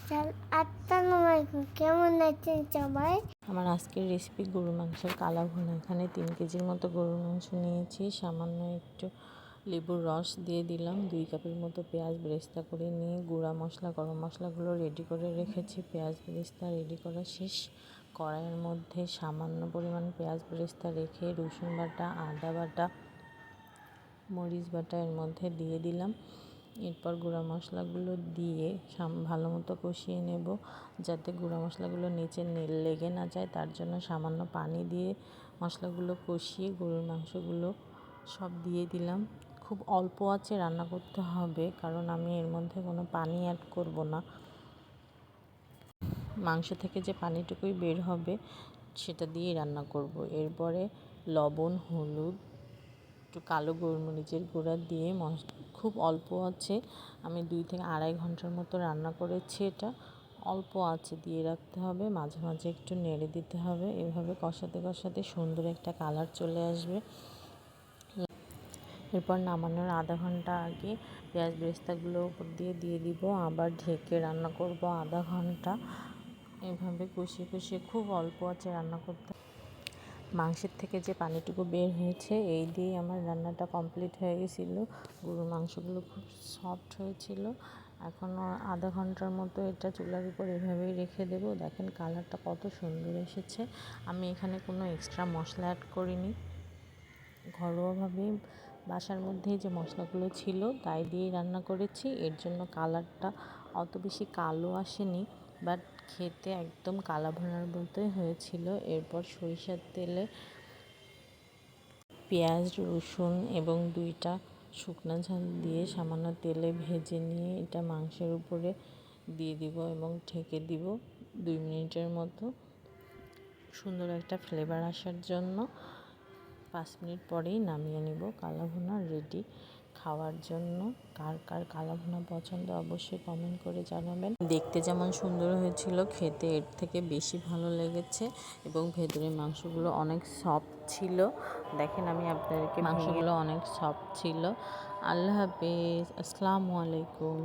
আসসালামু আলাইকুম, কেমন আছেন সবাই? আমার আজকের রেসিপি গরু মাংসের কালা ভুনা। এখানে 3 কেজির মতো গরুর মাংস নিয়েছি। সামান্য একটু লেবুর রস দিয়ে দিলাম। 2 কাপের মতো পেঁয়াজ বেরেস্তা করে নিয়ে গুঁড়া মশলা গরম মশলাগুলো রেডি করে রেখেছি। পেঁয়াজ বেরেস্তা রেডি করা শেষ। কড়াইয়ের মধ্যে সামান্য পরিমাণ পেঁয়াজ বেরেস্তা রেখে রসুন বাটা, আদা বাটা, মরিচ বাটা এর মধ্যে দিয়ে দিলাম। এরপর গুঁড়া মশলাগুলো দিয়ে ভালো মতো কষিয়ে নেব, যাতে গুঁড়া মশলাগুলো নিচে লেগে না যায়। তার জন্য সামান্য পানি দিয়ে মশলাগুলো কষিয়ে গরুর মাংসগুলো সব দিয়ে দিলাম। খুব অল্প আঁচে রান্না করতে হবে, কারণ আমি এর মধ্যে কোনো পানি অ্যাড করব না। মাংস থেকে যে পানিটুকুই বের হবে সেটা দিয়েই রান্না করব। এরপরে লবণ, হলুদ, একটু কালো গোলমরিচের গুঁড়া দিয়ে খুব অল্প আছে আমি 2 থেকে আড়াই ঘন্টার মতো রান্না করেছি। এটা অল্প আঁচে দিয়ে রাখতে হবে, মাঝে মাঝে একটু নেড়ে দিতে হবে। এভাবে কষাতে কষাতে সুন্দর একটা কালার চলে আসবে। এরপর নামানোর আধা ঘন্টা আগে পেঁয়াজ বেরেস্তাগুলো উপর দিয়ে দিব, আবার ঢেকে রান্না করব আধা ঘন্টা। এভাবে কষিয়ে কষিয়ে খুব অল্প আঁচে রান্না করতে। মাংসের থেকে যে পানিটুকু বের হয়েছে এই দিয়ে আমার রান্নাটা কমপ্লিট হয়ে গেছিলো। গরুর মাংসগুলো খুব সফট হয়েছিল। এখনও আধা ঘন্টার মতো এটা চুলার উপর এভাবেই রেখে দেবো। দেখেন কালারটা কত সুন্দর এসেছে। আমি এখানে কোনো এক্সট্রা মশলা অ্যাড করিনি, ঘরোয়াভাবেই বাসার মধ্যেই যে মশলাগুলো ছিল তাই দিয়েই রান্না করেছি। এর জন্য কালারটা অত বেশি কালো আসেনি, বাট খেতে একদম কালা ভুনার মতোই হয়েছিল। এরপর সরিষার তেলে পেঁয়াজ, রসুন এবং 2টা শুকনো ঝাল দিয়ে সামান্য তেলে ভেজে নিয়ে এটা মাংসের উপরে দিয়ে দিব এবং ঢেকে দিব 2 মিনিটের মতো, সুন্দর একটা ফ্লেভার আসার জন্য। 5 মিনিট পরেই নামিয়ে নিব। কালা ভুনা রেডি খাওয়ার জন্য। কার কার কালা ভুনা পছন্দ অবশ্যই কমেন্ট করে জানাবেন। দেখতে যেমন সুন্দর হয়েছিল, খেতে এর থেকে বেশি ভালো লেগেছে এবং ভেতরের মাংসগুলো অনেক সফট ছিল। দেখেন আমি আপনাদেরকে মাংসগুলো অনেক সফট ছিল। আল্লাহ হাফেজ, আসসালামু আলাইকুম।